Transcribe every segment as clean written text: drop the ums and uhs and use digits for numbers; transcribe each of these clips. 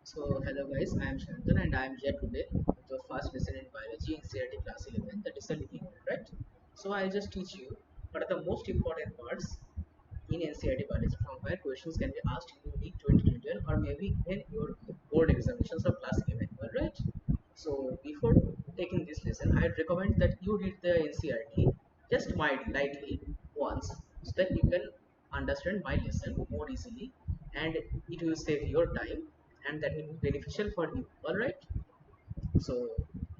So hello guys, I am Shantan and I am here today with the first lesson in biology in CRT class 11, that is the living world, right? So I'll just teach you what are the most important parts in NCERT biology from where questions can be asked in UNIT 2021 or maybe in your board examinations of class 11, alright? So before taking this lesson, I'd recommend that you read the NCERT just lightly once so that you can understand my lesson more easily and it will save your time and that will be beneficial for you, alright? So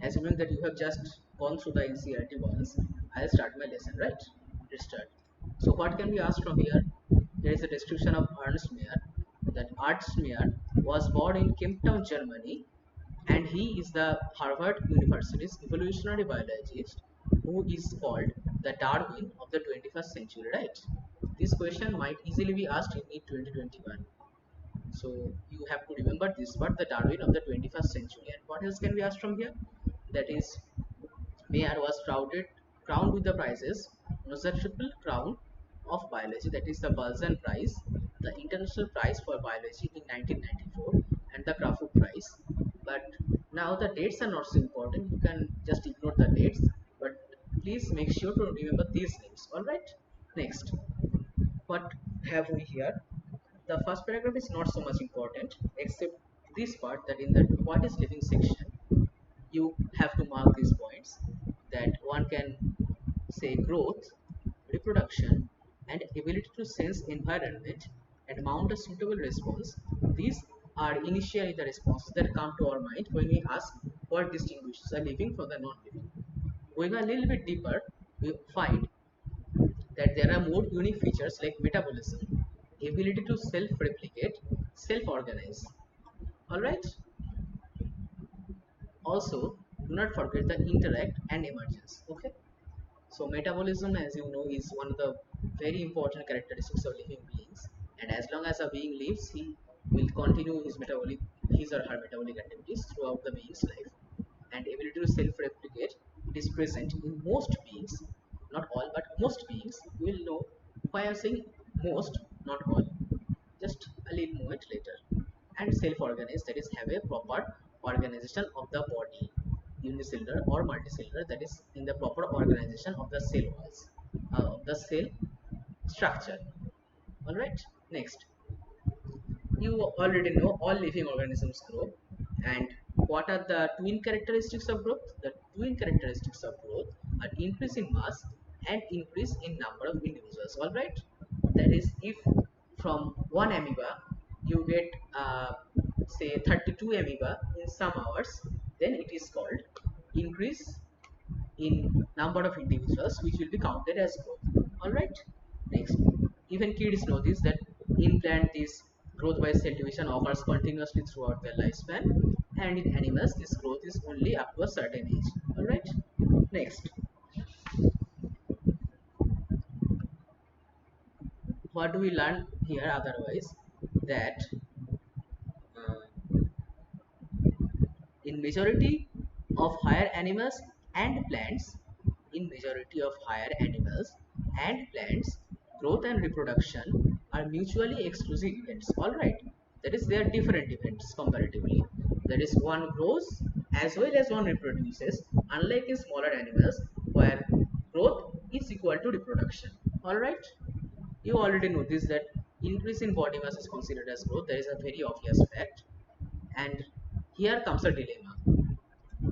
assuming that you have just gone through the NCERT once, I'll start my lesson, right? Let's start. So what can we ask from here? There is a description of Ernst Mayr. That Ernst Mayr was born in Kemptown, Germany, and he is the Harvard University's evolutionary biologist who is called the Darwin of the 21st century, right? This question might easily be asked in NEET 2021. So you have to remember this, but the Darwin of the 21st century. And what else can we ask from here? That is, Mayer was crowned with the prizes, was the triple crown of biology, that is the Balzan Prize, the International Prize for Biology in 1994, and the Crawford Prize. But now the dates are not so important. You can just ignore the dates, but please make sure to remember these names. All right. Next, what have we here? The first paragraph is not so much important, except this part, that in the what is living section you have to mark these points, that one can say growth, reproduction, and ability to sense environment and mount a suitable response. These are initially the responses that come to our mind when we ask what distinguishes a living from the non-living. Going a little bit deeper, we find that there are more unique features like metabolism, ability to self-replicate, self-organize. Alright? Also, do not forget the interact and emergence. Okay? So metabolism, as you know, is one of the very important characteristics of living beings. And as long as a being lives, he will continue his or her metabolic activities throughout the being's life. And ability to self-replicate is present in most beings, not all, but most beings. You will know why I'm saying most, not all. Just a little moment later. And self-organize, that is have a proper organization of the body, unicellular or multicellular, that is in the proper organization of the cell walls, of the cell structure. All right. Next, you already know all living organisms grow, and what are the twin characteristics of growth? The twin characteristics of growth are increase in mass and increase in number of individuals. All right. That is, if from one amoeba you get say 32 amoeba in some hours, then it is called increase in number of individuals, which will be counted as growth. All right. Next, even kids know this, that in plant this growth by cell division occurs continuously throughout their lifespan, and in animals this growth is only up to a certain age. All right. Next, what do we learn here otherwise? That in majority of higher animals and plants, in majority of higher animals and plants, growth and reproduction are mutually exclusive events. All right, that is, they are different events comparatively. That is, one grows as well as one reproduces, unlike in smaller animals where growth is equal to reproduction. All right, you already know this, that increase in body mass is considered as growth. That is a very obvious fact. And here comes a dilemma.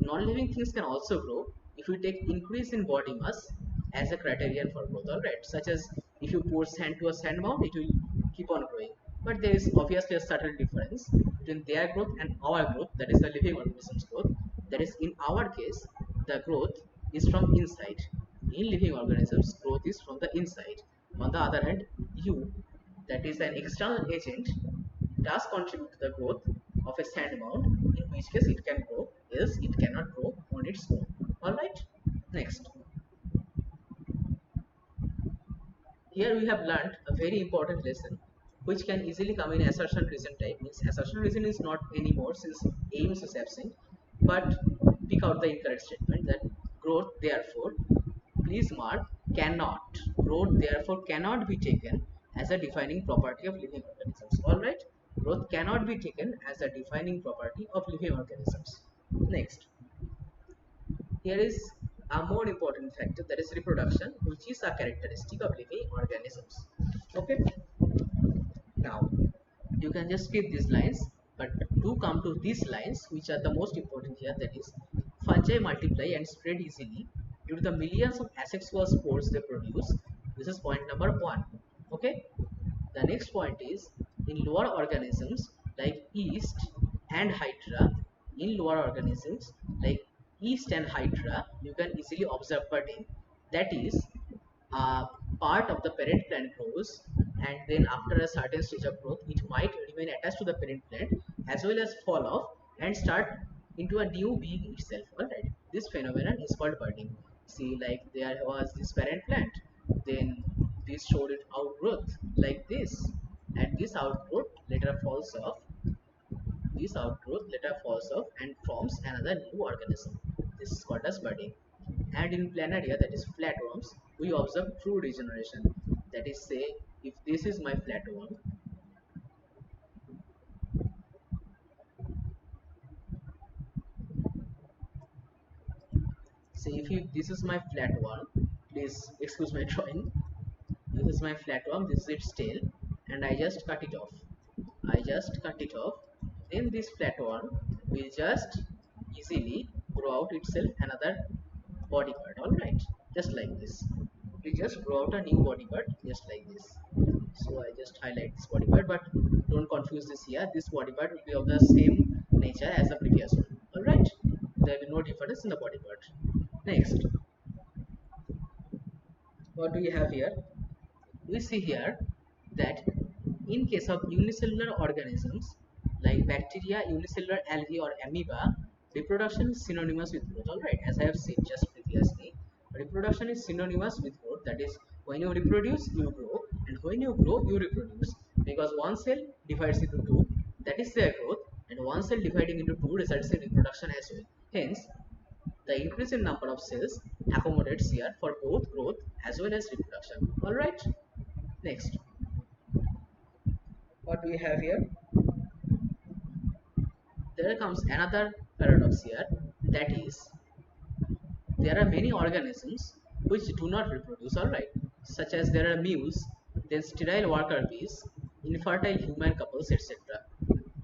Non-living things can also grow if you take increase in body mass as a criterion for growth. Alright, such as if you pour sand to a sand mound, it will keep on growing. But there is obviously a subtle difference between their growth and our growth, that is the living organism's growth. That is, in our case, the growth is from inside. In living organisms, growth is from the inside. On the other hand, you, that is an external agent, does contribute to the growth of a sand mound, in which case it can grow, else it cannot grow on its own. Alright, next. Here we have learned a very important lesson which can easily come in assertion reason type. Means assertion reason is not anymore since aims is absent, but pick out the incorrect statement, that growth therefore, please mark, cannot, growth therefore cannot be taken as a defining property of living organisms. Alright, growth cannot be taken as a defining property of living organisms. Next, here is a more important factor, that is reproduction, which is a characteristic of living organisms. Okay, now you can just skip these lines, but do come to these lines which are the most important here, that is fungi multiply and spread easily due to the millions of asexual spores they produce. This is point number 1. Okay, the next point is in lower organisms like yeast and hydra. In lower organisms like yeast and hydra, you can easily observe budding. That is, part of the parent plant grows, and then after a certain stage of growth, it might remain attached to the parent plant as well as fall off and start into a new being itself. Alright, this phenomenon is called budding. See, like there was this parent plant, then this showed it outgrowth like this, and this outgrowth later falls off. This outgrowth later falls off and forms another new organism. This is called as budding. And in planaria, that is flatworms, we observe true regeneration. That is, say, if this is my flatworm, say if you, this is my flatworm, please excuse my drawing. This is my flatworm, this is its tail, and I just cut it off. I just cut it off. Then this flatworm will just easily grow out itself another body part. Alright, just like this. We just grow out a new body part just like this. So I just highlight this body part, but don't confuse this here. This body part will be of the same nature as the previous one. Alright, there will be no difference in the body part. Next, what do we have here? We see here that in case of unicellular organisms like bacteria, unicellular algae or amoeba, reproduction is synonymous with growth. Alright, as I have said just previously, reproduction is synonymous with growth. That is, when you reproduce, you grow, and when you grow, you reproduce. Because one cell divides into two, that is their growth, and one cell dividing into two results in reproduction as well. Hence, the increase in number of cells accommodates here for both growth as well as reproduction. Alright, next, what do we have here? There comes another paradox here, that is, there are many organisms which do not reproduce, alright, such as there are mules, then sterile worker bees, infertile human couples, etc.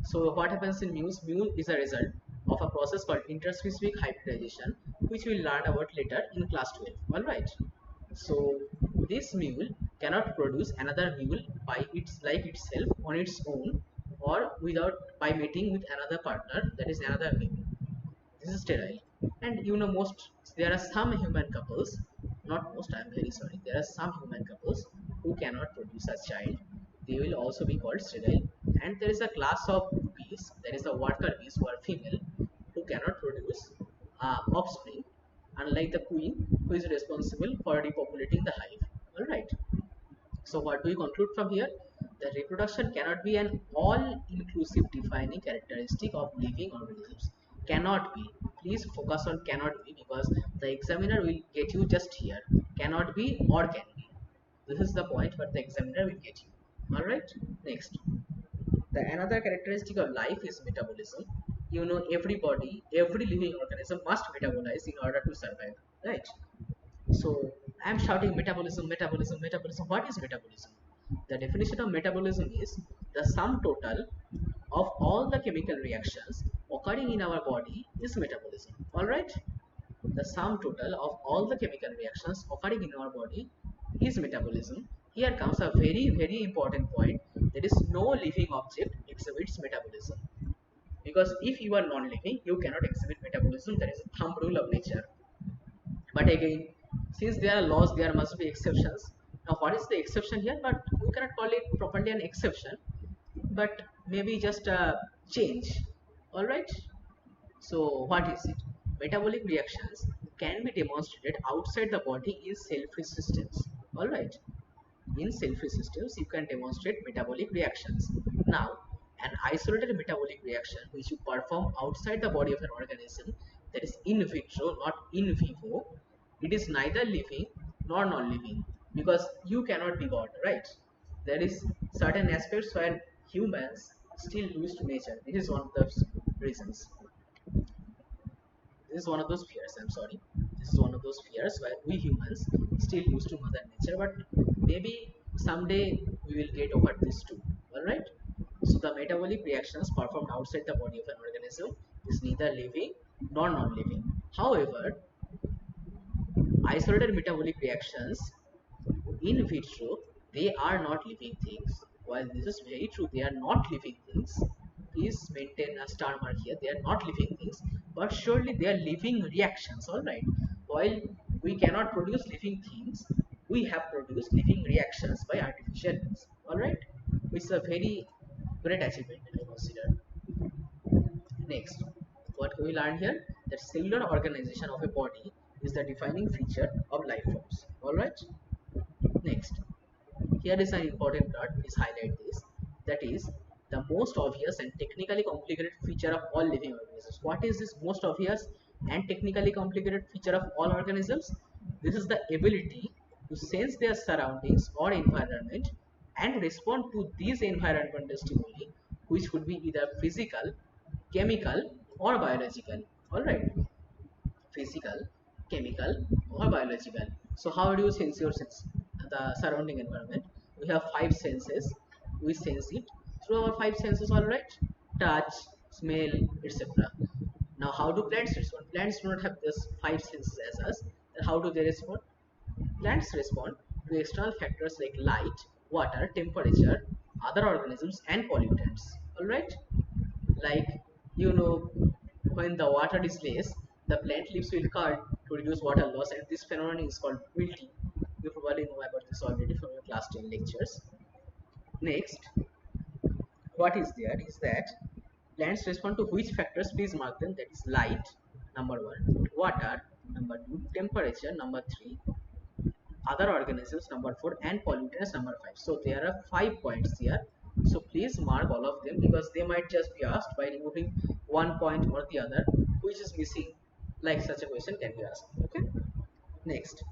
So what happens in mules? Mule is a result of a process called interspecific hybridization, which we'll learn about later in class 12. Alright. So this mule cannot produce another mule by its like itself on its own, or without by mating with another partner, that is another mule. This is sterile. And you know, most there are some human couples, not most, I'm very sorry, there are some human couples who cannot produce a child. They will also be called sterile. And there is a class of bees, there is the worker bees who are female, who cannot produce offspring, unlike the queen who is responsible for repopulating the hive. Alright, so what do we conclude from here? That reproduction cannot be an all-inclusive defining characteristic of living organisms. Cannot be. Please focus on cannot be, because the examiner will get you just here. Cannot be or can be. This is the point where the examiner will get you. Alright, next. The another characteristic of life is metabolism. You know, everybody, every living organism must metabolize in order to survive. Right? So I am shouting metabolism, metabolism, metabolism. What is metabolism? The definition of metabolism is the sum total of all the chemical reactions occurring in our body is metabolism. Alright? The sum total of all the chemical reactions occurring in our body is metabolism. Here comes a very, very important point. There is no living object exhibits metabolism. Because if you are non-living, you cannot exhibit metabolism. That is a thumb rule of nature. But again, since there are laws, there must be exceptions. Now, what is the exception here? But you cannot call it properly an exception, but maybe just a change. All right. So, what is it? Metabolic reactions can be demonstrated outside the body in cell-free systems. All right. In cell-free systems, you can demonstrate metabolic reactions. Now, an isolated metabolic reaction which you perform outside the body of an organism, that is in vitro, not in vivo, it is neither living nor non-living, because you cannot be God, right? There is certain aspects where humans still lose to nature. This is one of the reasons. This is one of those fears. I'm sorry. This is one of those fears where we humans still lose to Mother Nature, but maybe someday we will get over this too. All right. So the metabolic reactions performed outside the body of an organism is neither living nor non-living. However, isolated metabolic reactions in vitro, they are not living things. While this is very true, they are not living things. Please maintain a star mark here. They are not living things, but surely they are living reactions. All right. While we cannot produce living things, we have produced living reactions by artificial means. All right, which is a very great achievement, I consider. Next, what we learn here, that cellular organization of a body is the defining feature of life forms. All right. Next, here is an important part, please highlight this. That is the most obvious and technically complicated feature of all living organisms. What is this most obvious and technically complicated feature of all organisms? This is the ability to sense their surroundings or environment and respond to these environmental stimuli, which could be either physical, chemical, or biological. Alright, physical, chemical, or biological. So how do you sense the surrounding environment? We have five senses. We sense it through our five senses. All right, touch, smell, etc. Now, how do plants respond? Plants do not have these five senses as us. Then how do they respond? Plants respond to external factors like light, water, temperature, other organisms, and pollutants. All right, like you know, when the water is less, the plant leaves will curd to reduce water loss, and this phenomenon is called wilting. You probably know about this already from your class 10 lectures. Next, what is there is that plants respond to which factors, please mark them, that is light, number one, water, number two, temperature, number three, other organisms, number four, and pollutants, number five. So there are 5 points here. So please mark all of them, because they might just be asked by removing one point or the other which is missing, like such a question can be asked. Okay. Next,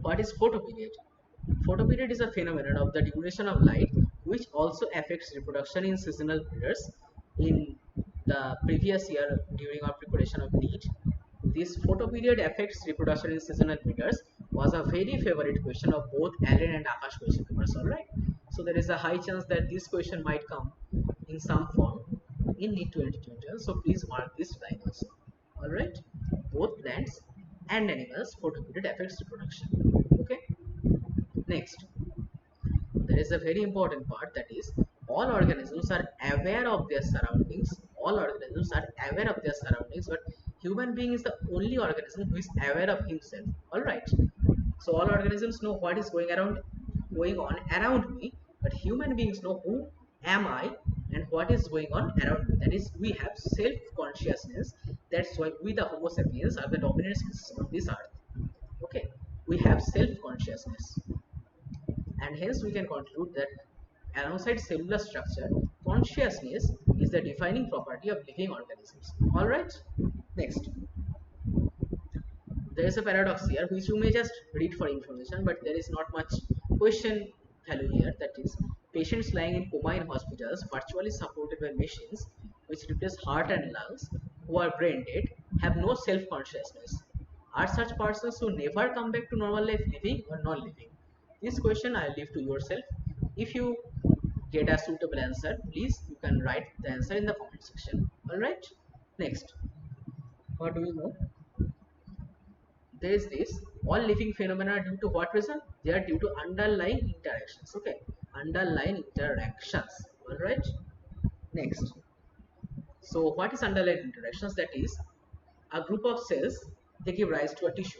what is photoperiod? Photoperiod is a phenomenon of the duration of light which also affects reproduction in seasonal breeders. In the previous year, during our preparation of NEET, this photoperiod affects reproduction in seasonal breeders was a very favorite question of both Allen and Akash question papers. Alright, so there is a high chance that this question might come in some form in NEET 2020. So please mark this line also. Alright, both plants and animals photoperiod affects reproduction. Okay. Next, there is a very important part, that is all organisms are aware of their surroundings. All organisms are aware of their surroundings, but human being is the only organism who is aware of himself. All right. So all organisms know what is going on around me, but human beings know who am I and what is going on around me. That is, we have self consciousness. That's why we, the Homo sapiens, are the dominant species on this earth. Okay, we have self consciousness, and hence we can conclude that alongside cellular structure, consciousness is the defining property of living organisms. Alright, next. There is a paradox here which you may just read for information, but there is not much question value here. That is, patients lying in coma in hospitals, virtually supported by machines which replace heart and lungs, who are brain dead, have no self consciousness. Are such persons who never come back to normal life living or non living? This question I leave to yourself. If you get a suitable answer, please you can write the answer in the comment section. Alright, next. What do we know? There is this, all living phenomena are due to what reason? They are due to underlying interactions. Okay, underlying interactions. Alright, next. So what is underlying interactions? That is, a group of cells, they give rise to a tissue.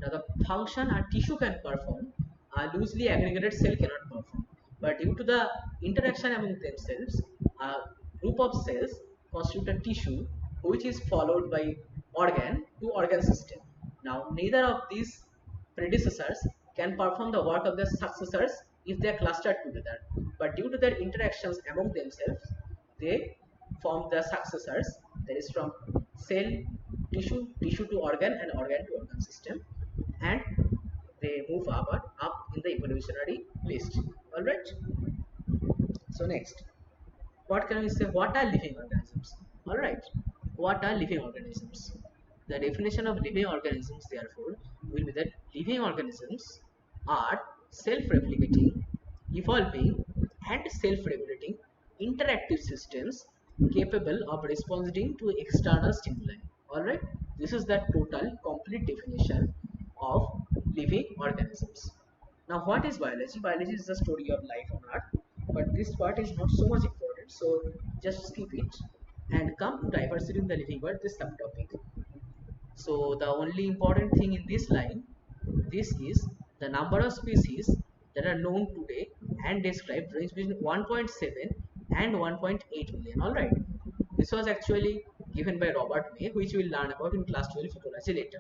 Now the function a tissue can perform, a loosely aggregated cell cannot perform. But due to the interaction among themselves, a group of cells constitute a tissue which is followed by organ to organ system. Now neither of these predecessors can perform the work of their successors if they are clustered together. But due to their interactions among themselves, they form the successors, that is from cell, tissue to organ, and organ to organ system, and they move up in the evolutionary list. Alright, So next, what can we say? What are living organisms? All right. What are living organisms? The definition of living organisms, therefore, will be that living organisms are self-replicating, evolving, and self-regulating interactive systems capable of responding to external stimuli. All right. This is the total complete definition of living organisms. Now, what is biology? Biology is the story of life on Earth, but this part is not so much important, so just skip it and come to diversity in the living world, this subtopic. So, the only important thing in this line, this is the number of species that are known today and described range between 1.7 and 1.8 million. All right, this was actually given by Robert May, which we'll learn about in class 12 ecology later.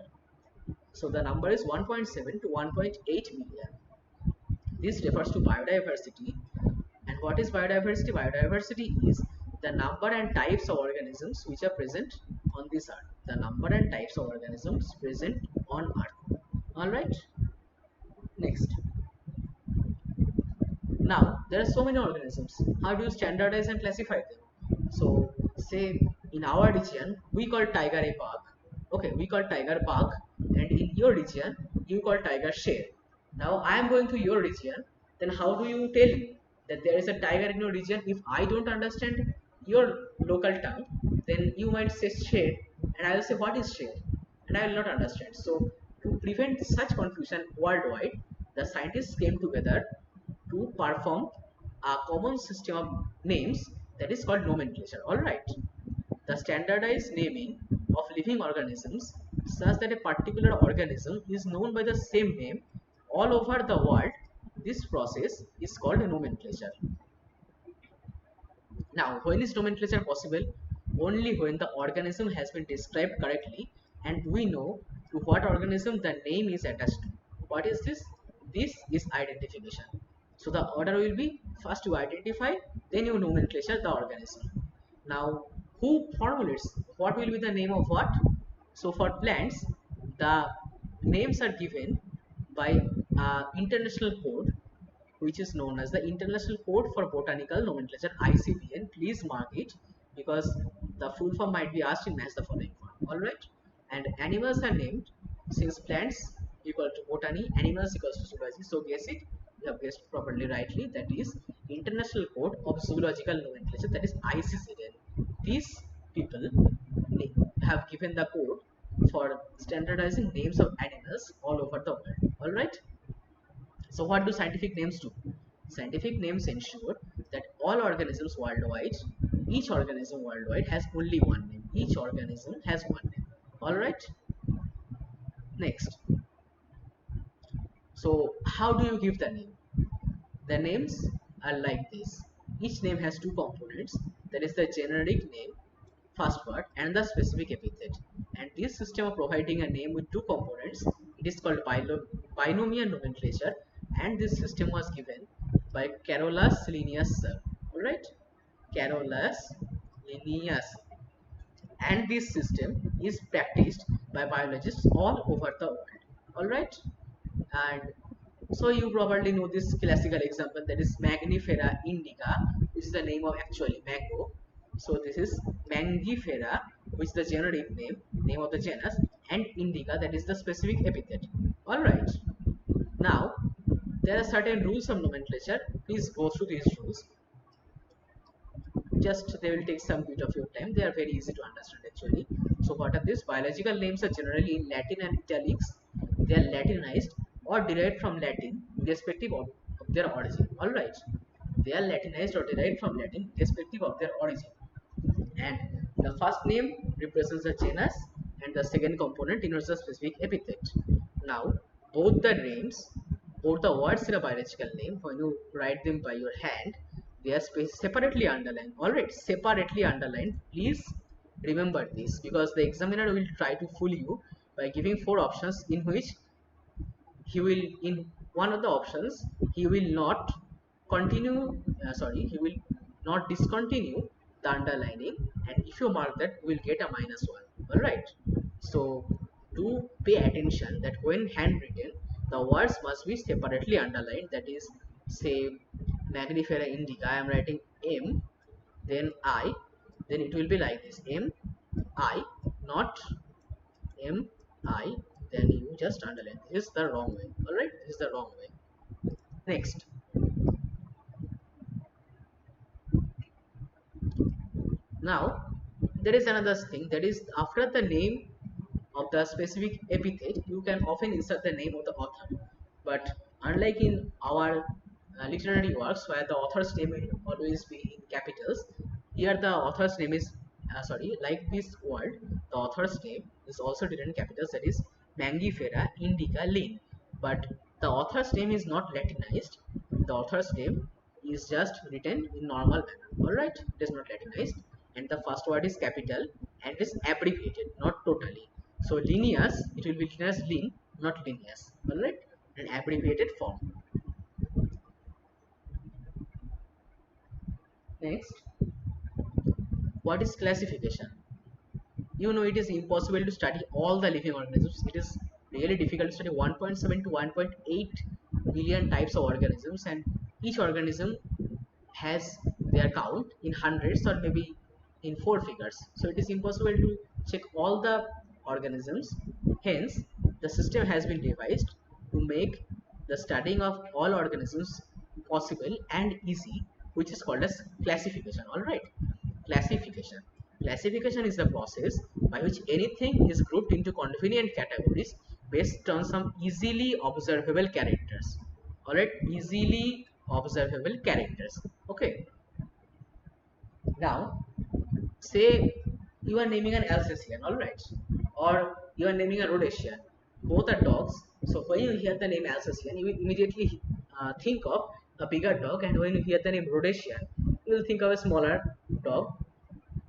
So, the number is 1.7 to 1.8 million. This refers to biodiversity. And what is biodiversity? Biodiversity is the number and types of organisms which are present on this earth. The number and types of organisms present on earth. Alright, next. Now, there are so many organisms. How do you standardize and classify them? So, say in our region, we call tiger a bug. Okay, we call tiger bug, and in your region, you call tiger share. Now, I am going to your region, then how do you tell me that there is a tiger in your region? If I don't understand your local tongue, then you might say share, and I will say what is share, and I will not understand. So, to prevent such confusion worldwide, the scientists came together to perform a common system of names that is called nomenclature. Alright, the standardized naming of living organisms such that a particular organism is known by the same name all over the world. This process is called a nomenclature. Now, when is nomenclature possible? Only when the organism has been described correctly and we know to what organism the name is attached to. What is this? This is identification. So the order will be first you identify, then you nomenclature the organism. Now, who formulates what will be the name of what? So for plants, the names are given by international code which is known as the International Code for Botanical Nomenclature, ICBN. Please mark it because the full form might be asked in Match the Following form. Alright, and animals are named since plants equal to botany, animals equals to zoology. So guess it. You have guessed properly, rightly. That is International Code of Zoological Nomenclature. That is ICZN. These people have given the code for standardizing names of animals all over the world. Alright. So what do scientific names do? Scientific names ensure that all organisms worldwide, each organism worldwide has only one name. Each organism has one name. Alright, next. So how do you give the name? The names are like this. Each name has two components. That is the generic name, first part, and the specific epithet. And this system of providing a name with two components, it is called binomial nomenclature, and this system was given by Carolus Linnaeus sir. Alright, Carolus Linnaeus, and this system is practiced by biologists all over the world. Alright, and so you probably know this classical example, that is Mangifera indica, which is the name of actually mango. So this is Mangifera, which is the generic name of the genus, and indica, that is the specific epithet. Alright, now there are certain rules of nomenclature. Please go through these rules. Just they will take some bit of your time. They are very easy to understand actually. So what are these? Biological names are generally in Latin and italics. They are Latinized or derived from Latin irrespective of their origin. Alright, they are Latinized or derived from Latin irrespective of their origin, and the first name represents the genus and the second component denotes the specific epithet. Now both the names, both the words in a biological name, when you write them by your hand, they are separately underlined. Alright, separately underlined. Please remember this because the examiner will try to fool you by giving four options in which he will, in one of the options, he will not continue, he will not discontinue the underlining, and if you mark that, you will get a -1. All right, so do pay attention that when handwritten, the words must be separately underlined. That is, say Mangifera indica, I am writing M, then I, then it will be like this, M, I, not M, I, then you just underline. This is the wrong way, alright? This is the wrong way. Next, now there is another thing, that is after the name of the specific epithet, you can often insert the name of the author. But unlike in our literary works where the author's name will always be in capitals, here the author's name is, like this word, the author's name is also written in capitals, that is Mangifera indica Lin. But the author's name is not Latinized, the author's name is just written in normal manner, alright? It is not Latinized, and the first word is capital and is abbreviated, not totally. So Linnaeus, it will be written as Lin, not Linnaeus, alright? An abbreviated form. Next, what is classification? You know, it is impossible to study all the living organisms. It is really difficult to study 1.7 to 1.8 billion types of organisms, and each organism has their count in hundreds or maybe in four figures. So it is impossible to check all the organisms. Hence, the system has been devised to make the studying of all organisms possible and easy, which is called as classification. All right, classification. Classification is the process by which anything is grouped into convenient categories based on some easily observable characters. All right, easily observable characters. Okay, now say you are naming an Alsatian, all right, or you are naming a Rhodesian. Both are dogs. So when you hear the name Alsatian, you will immediately think of a bigger dog, and when you hear the name Rhodesian, you will think of a smaller dog.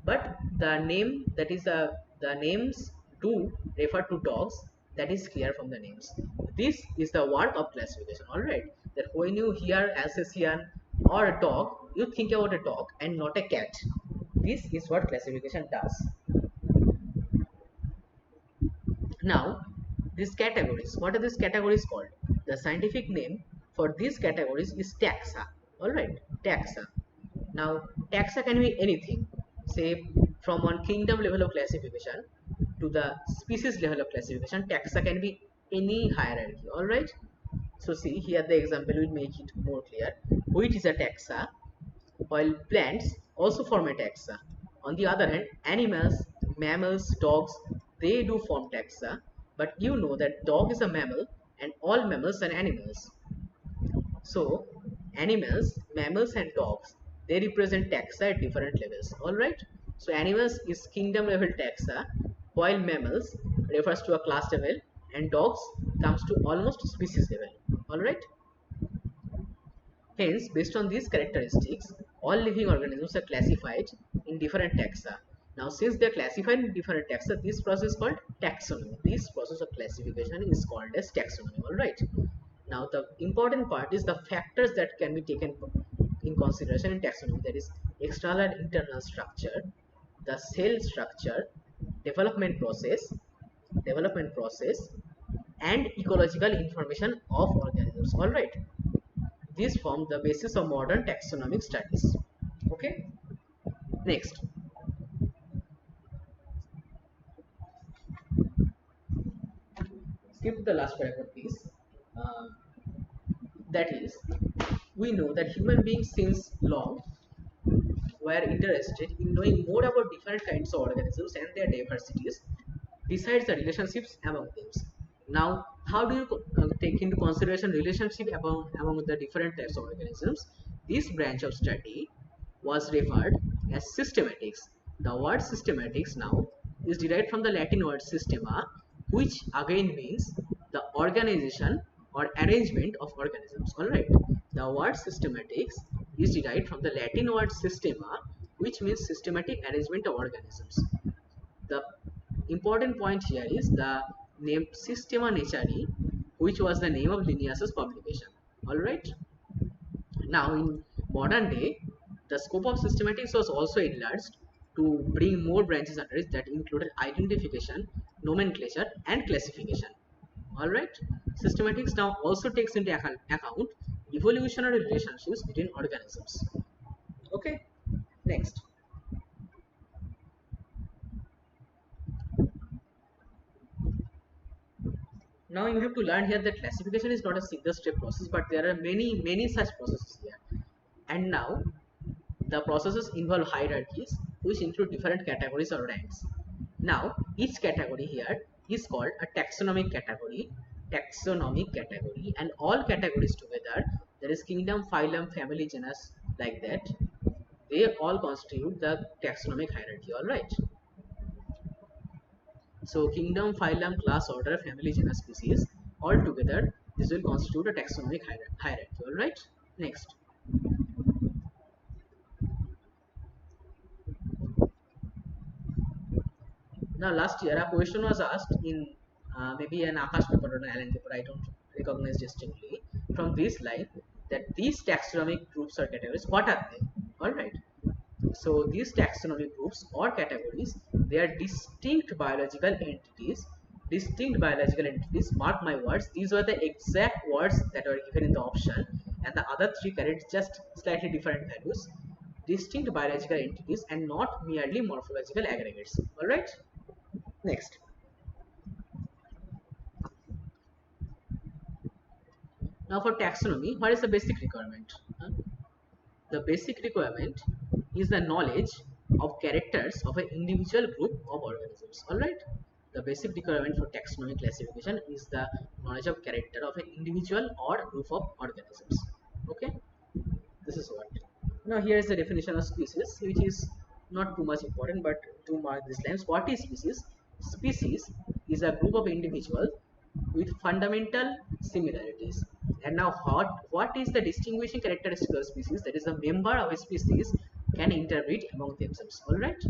But the name, that is the names do refer to dogs, that is clear from the names. This is the work of classification, all right? That when you hear Alsatian or a dog, you think about a dog and not a cat. This is what classification does. Now, these categories, what are these categories called? The scientific name for these categories is taxa. Alright, taxa. Now, taxa can be anything. Say, from one kingdom level of classification to the species level of classification, taxa can be any hierarchy. Alright. So, see here the example will make it more clear. Wheat is a taxa, while plants also form a taxa. On the other hand, animals, mammals, dogs, they do form taxa, but you know that dog is a mammal and all mammals are animals. So, animals, mammals, and dogs, they represent taxa at different levels. Alright? So, animals is kingdom level taxa, while mammals refers to a class level, and dogs comes to almost species level. Alright? Hence, based on these characteristics, all living organisms are classified in different taxa. Now, since they are classified in different taxa, this process is called taxonomy. This process of classification is called as taxonomy. Alright. Now, the important part is the factors that can be taken in consideration in taxonomy, that is external and internal structure, the cell structure, development process, and ecological information of organisms. Alright. These form the basis of modern taxonomic studies. Okay. Next, skip the last paragraph, please. Uh, that is, we know that human beings since long were interested in knowing more about different kinds of organisms and their diversities, besides the relationships among them. Now, how do you take into consideration relationship among the different types of organisms? This branch of study was referred as systematics. The word systematics now is derived from the Latin word systema, which again means the organization or arrangement of organisms. Alright, the word systematics is derived from the Latin word systema, which means systematic arrangement of organisms. The important point here is the name Systema Naturae, which was the name of Linnaeus's publication. Alright. Now, in modern day, the scope of systematics was also enlarged to bring more branches under it that included identification, nomenclature, and classification. Alright. Systematics now also takes into account evolutionary relationships between organisms. Okay, next. Now you have to learn here that classification is not a single step process, but there are many such processes here. And now the processes involve hierarchies which include different categories or ranks. Now each category here is called a taxonomic category, and all categories together, there is kingdom, phylum, family, genus, like that, they all constitute the taxonomic hierarchy. All right. So kingdom, phylum, class, order, family, genus, species, all together, this will constitute a taxonomic hierarchy. All right. Next. Now last year a question was asked in maybe an Akash paper or an Allen paper, I don't recognize distinctly, from this line, that these taxonomic groups or categories, what are they? Alright. So these taxonomic groups or categories, they are distinct biological entities. Distinct biological entities, mark my words, these were the exact words that were given in the option, and the other three carried just slightly different values. Distinct biological entities and not merely morphological aggregates. Alright. Next. Now for taxonomy, what is the basic requirement? The basic requirement is the knowledge of characters of an individual group of organisms. Alright? The basic requirement for taxonomy classification is the knowledge of character of an individual or group of organisms. Okay? This is what. Now here is the definition of species, which is not too much important, but to mark these lines. What is species? Species is a group of individuals with fundamental similarities. And now what is the distinguishing characteristic of a species? That is, a member of a species can interbreed among themselves. Alright.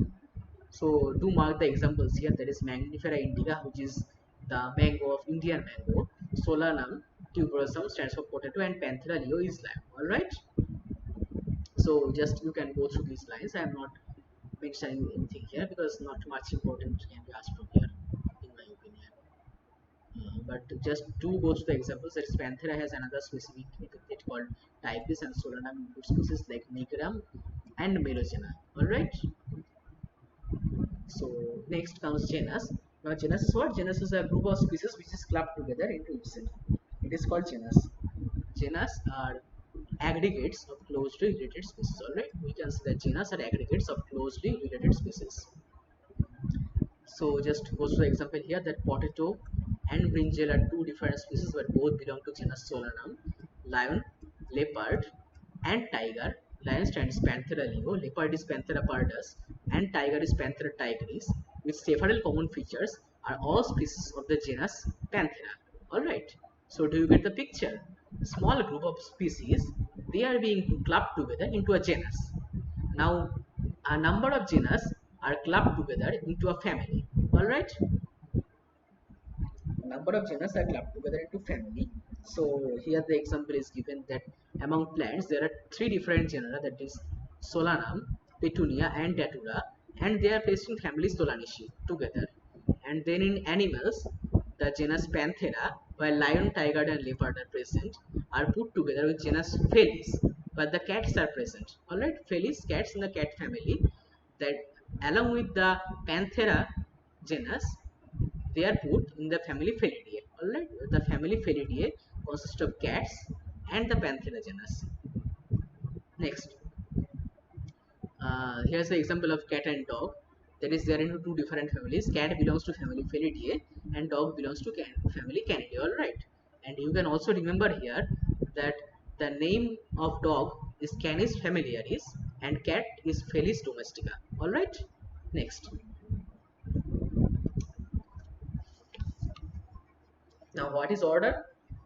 So do mark the examples here. There is Mangifera indica, which is the mango of Indian mango. Solanum tuberosum stands for potato, and Panthera leo is lime. Alright. So just you can go through these lines. I am not mentioning anything here because not much important can be asked from here, in my opinion. But just do go through the examples. That is, Panthera has another specific epithet called types, and Solanum includes species like Nigrum and Melogena. Alright. So next comes genus. Now genus is what? Genus is a group of species which is clubbed together into itself. It is called genus. Genus are aggregates of closely related species. Alright, we can say that genus are aggregates of closely related species. So just go to the example here, that potato and brinjal are two different species but both belong to genus Solanum. Lion, leopard and tiger. Lion stands Panthera leo, leopard is Panthera pardus, and tiger is Panthera tigris, with several common features, are all species of the genus Panthera. Alright, so do you get the picture? Small group of species, they are being clubbed together into a genus. Now a number of genus are clubbed together into a family. Alright, number of genus are clubbed together into family. So here the example is given that among plants there are three different genera, that is Solanum, Petunia and Datura, and they are placed in family Solanaceae together. And then in animals, the genus Panthera, while lion, tiger and leopard are present, are put together with genus Felis, but the cats are present. Alright, Felis, cats in the cat family, that along with the Panthera genus, they are put in the family Felidae. Alright, the family Felidae consists of cats and the Panthera genus. Next, here's the example of cat and dog. That is, they are into two different families. Cat belongs to family Felidae and dog belongs to family Canidae. Alright, and you can also remember here that the name of dog is Canis familiaris and cat is Felis domestica. Alright, next. Now what is order?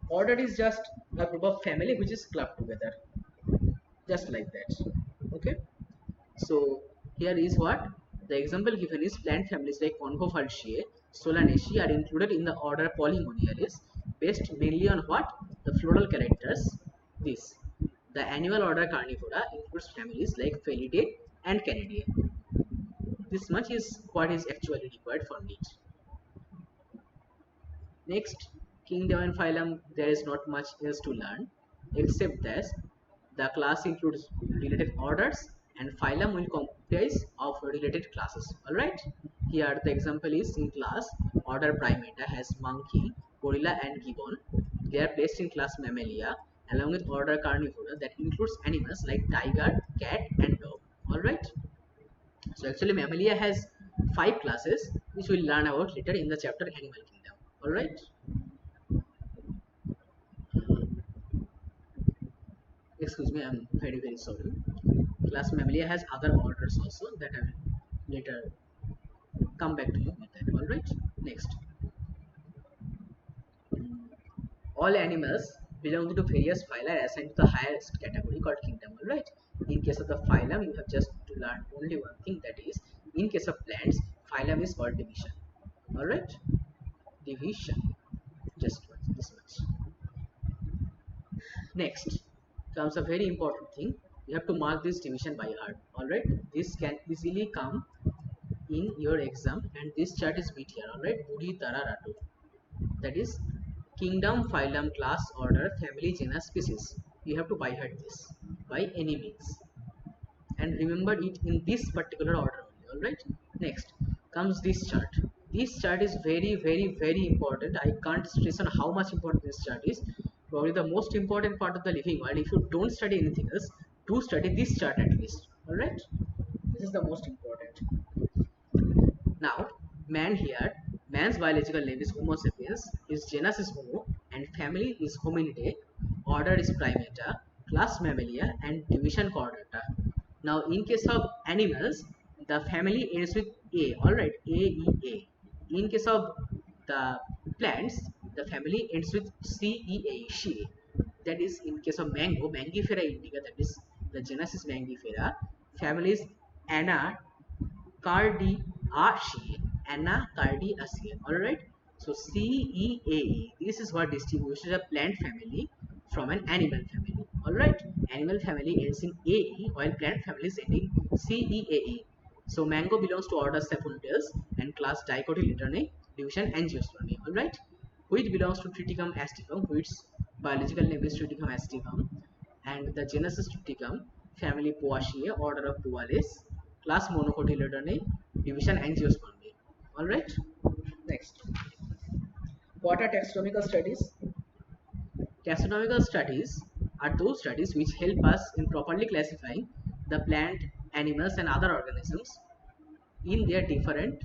Order is just a group of family which is clubbed together, just like that. Okay. So here is what the example given is, plant families like Conchofalceae, Solanaceae are included in the order Polymonialis, based mainly on what? The floral characters. This. The annual order Carnivora includes families like Felidae and Canidae. This much is what is actually required for NEET. Next, kingdom and phylum, there is not much else to learn. except that the class includes related orders and phylum will comprise of related classes. Alright, here the example is in class order Primata has monkey, gorilla and gibbon. They are placed in class Mammalia along with order Carnivora that includes animals like tiger, cat and dog. Alright, so actually Mammalia has 5 classes which we'll learn about later in the chapter Animal Kingdom. Alright, excuse me, I'm very sorry. Class Mammalia has other orders also that I will later come back to you with that. Alright, next. All animals belonging to various phyla are assigned to the highest category called kingdom. Alright, in case of the phylum you have just to learn only one thing, that is in case of plants phylum is called division. Alright, division, just this much. Next comes a very important thing, you have to mark this division by heart. Alright, this can easily come in your exam and this chart is bit here. Alright, Buri Tara Ratu, that is kingdom, phylum, class, order, family, genus, species. You have to by heart this by any means and remember it in this particular order only. Alright, next comes this chart. This chart is very important. I can't stress on how much important this chart is. Probably the most important part of the living world. If you don't study anything else, do study this chart at least. Alright, this is the most important. Now, man here, man's biological name is Homo sapiens, his genus is Homo, and family is Hominidae, order is Primata, class Mammalia, and division Chordata. Now, in case of animals, the family ends with A, alright, A-E-A. In case of the plants, the family ends with C-E-A, she. That is in case of mango, Mangifera indica, that is the genus is Mangifera, family is Anna, Cardiaceae, Anacardiaceae. Alright, so CEAE, this is what distinguishes a plant family from an animal family. Alright, animal family ends in AE while plant family is ending CEAE. So mango belongs to order Saponiferous and class Dicotyledonei, division Angiospermae. Alright, wheat belongs to Triticum aestivum, wheat's biological name is Triticum aestivum, and the genus is Triticum, family Poaceae, order of Poales, class Monocotyledonei, division Angiospermae. Alright, next. What are taxonomical studies? Taxonomical studies are those studies which help us in properly classifying the plant, animals and other organisms in their different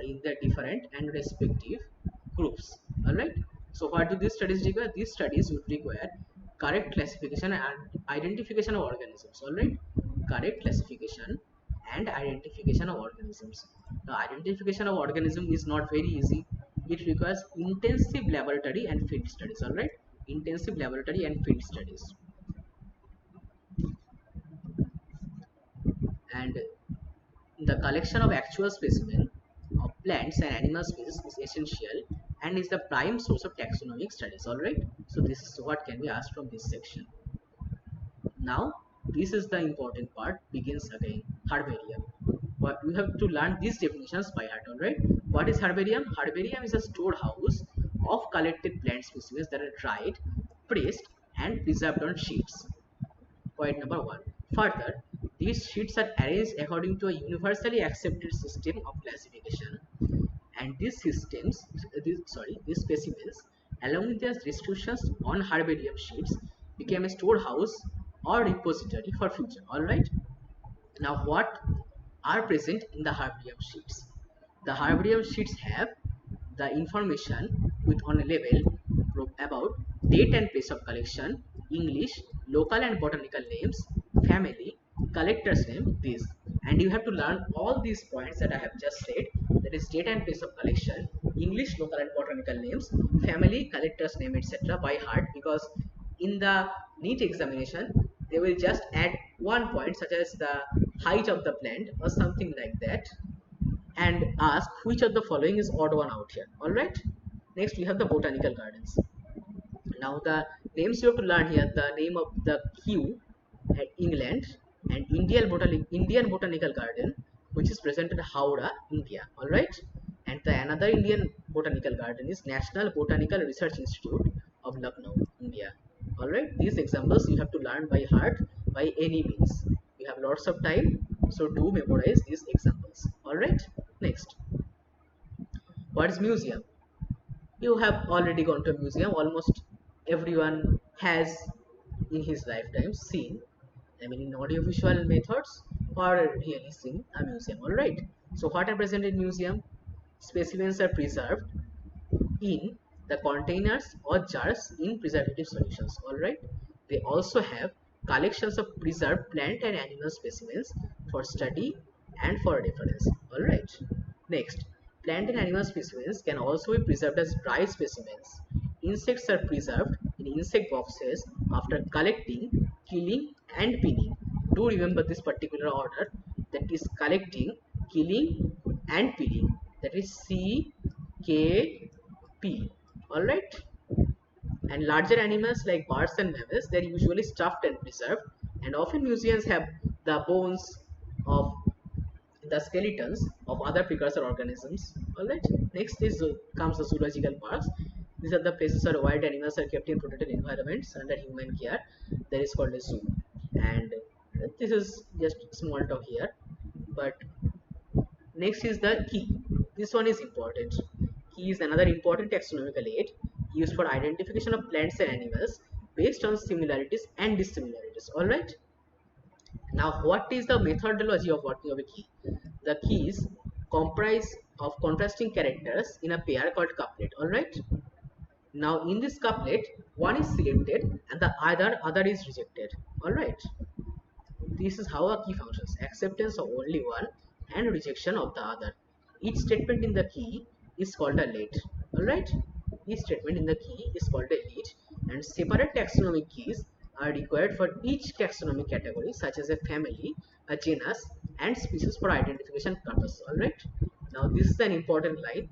in their different and respective groups. Alright, so what do these studies require? These studies would require correct classification and identification of organisms. Alright, correct classification and identification of organisms. The identification of organism is not very easy. It requires intensive laboratory and field studies. Alright, intensive laboratory and field studies. And the collection of actual specimens of plants and animal species is essential and is the prime source of taxonomic studies. Alright, so this is what can be asked from this section. Now this is the important part, begins again, herbarium. But we have to learn these definitions by heart. Alright, what is herbarium? Herbarium is a storehouse of collected plant specimens that are dried, pressed and preserved on sheets. Point number 1. Further, these sheets are arranged according to a universally accepted system of classification, and these specimens, along with their restrictions on herbarium sheets, became a storehouse or repository for future. Alright. Now, what are present in the herbarium sheets? The herbarium sheets have the information with on a level about date and place of collection, English, local and botanical names, family, collector's name, this. And you have to learn all these points that I have just said, that is date and place of collection, English, local and botanical names, family, collector's name, etc. by heart, because in the NEET examination they will just add one point such as the height of the plant or something like that and ask which of the following is odd one out here. Alright, next we have the botanical gardens. Now the names you have to learn here, the name of the Kew at England and Indian Botanical Garden, which is present in Howrah, India. Alright, and the another Indian Botanical Garden is National Botanical Research Institute of Lucknow. India. Alright, these examples you have to learn by heart by any means. You have lots of time, so do memorize these examples. Alright, next, what is museum? You have already gone to a museum. Almost everyone has in his lifetime seen, I mean, in audiovisual methods or really seen a museum. Alright, so what are present in museum? Specimens are preserved in the containers or jars in preservative solutions. Alright, they also have collections of preserved plant and animal specimens for study and for reference. Alright, next, plant and animal specimens can also be preserved as dry specimens. Insects are preserved in insect boxes after collecting, killing and pinning. Do remember this particular order, that is collecting, killing and pinning, that is CKP. Alright, and larger animals like birds and mammals, they're usually stuffed and preserved, and often museums have the bones of the skeletons of other precursor organisms. Alright, next is comes the zoological parks. These are the places where wild animals are kept in protected environments under human care. That is called a zoo. And this is just small talk here, but next is the key. This one is important. Key is another important taxonomical aid used for identification of plants and animals based on similarities and dissimilarities. Alright. Now, what is the methodology of working of a key? The keys comprise of contrasting characters in a pair called couplet. Alright. Now, in this couplet, one is selected and the other is rejected. Alright. This is how a key functions: acceptance of only one and rejection of the other. Each statement in the key is called a let. Alright? Each statement in the key is called a let, and separate taxonomic keys are required for each taxonomic category, such as a family, a genus, and species for identification purpose. Alright? Now, this is an important line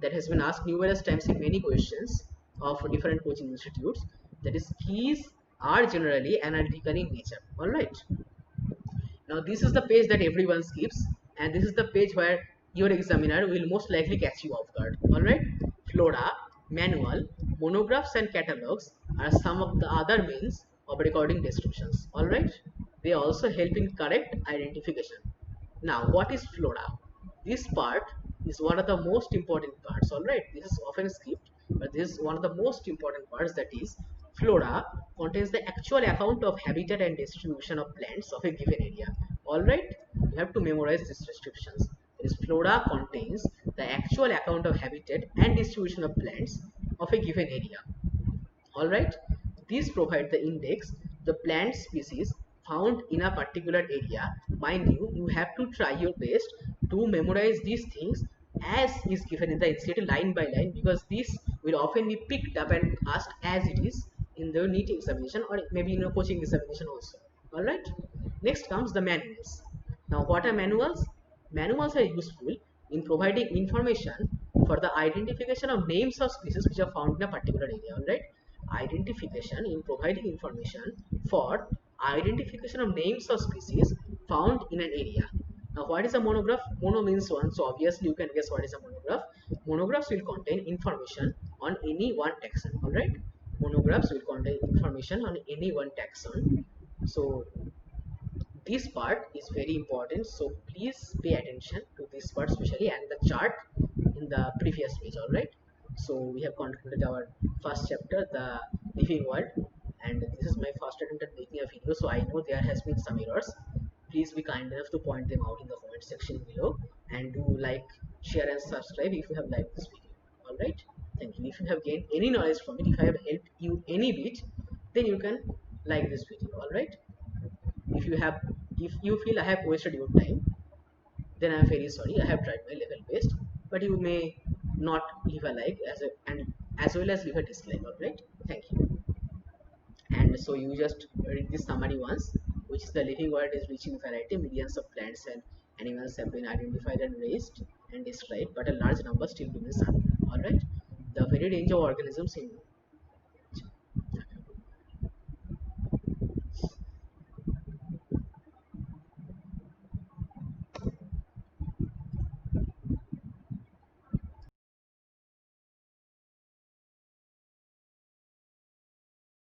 that has been asked numerous times in many questions of different coaching institutes. That is, keys are generally analytical in nature. Alright? Now this is the page that everyone skips, and this is the page where your examiner will most likely catch you off guard. Alright, flora, manual, monographs and catalogs are some of the other means of recording descriptions. Alright, they also help in correct identification. Now, what is flora? This part is one of the most important parts. Alright, this is often skipped, but this is one of the most important parts. That is, flora contains the actual account of habitat and distribution of plants of a given area. Alright, you have to memorize these descriptions. That is, flora contains the actual account of habitat and distribution of plants of a given area. Alright, these provide the index, the plant species found in a particular area. Mind you, you have to try your best to memorize these things as is given in the NCERT line by line, because this will often be picked up and asked as it is in the NEET examination or maybe in a coaching examination also. Alright, next comes the manuals. Now, what are manuals? Manuals are useful in providing information for the identification of names of species which are found in a particular area. Alright, identification in providing information for identification of names of species found in an area. Now, what is a monograph? Mono means one, so obviously you can guess what is a monograph. Monographs will contain information on any one taxon. Alright, monographs will contain information on any one taxon. So this part is very important, so please pay attention to this part especially, and the chart in the previous page. Alright, so we have concluded our first chapter, the living world, and this is my first attempt at making a video, so I know there has been some errors. Please be kind enough to point them out in the comment section below, and do like, share and subscribe if you have liked this video. Alright, thank you. If you have gained any knowledge from it, if I have helped you any bit, then you can like this video. Alright, if you have, if you feel I have wasted your time, then I am very sorry. I have tried my level best, but you may not leave a like and as well as leave a dislike. Alright, thank you. And so you just read this summary once, which is: the living world is rich in variety. Millions of plants and animals have been identified and raised and described, but a large number still remains unknown. Alright, the very range of organisms in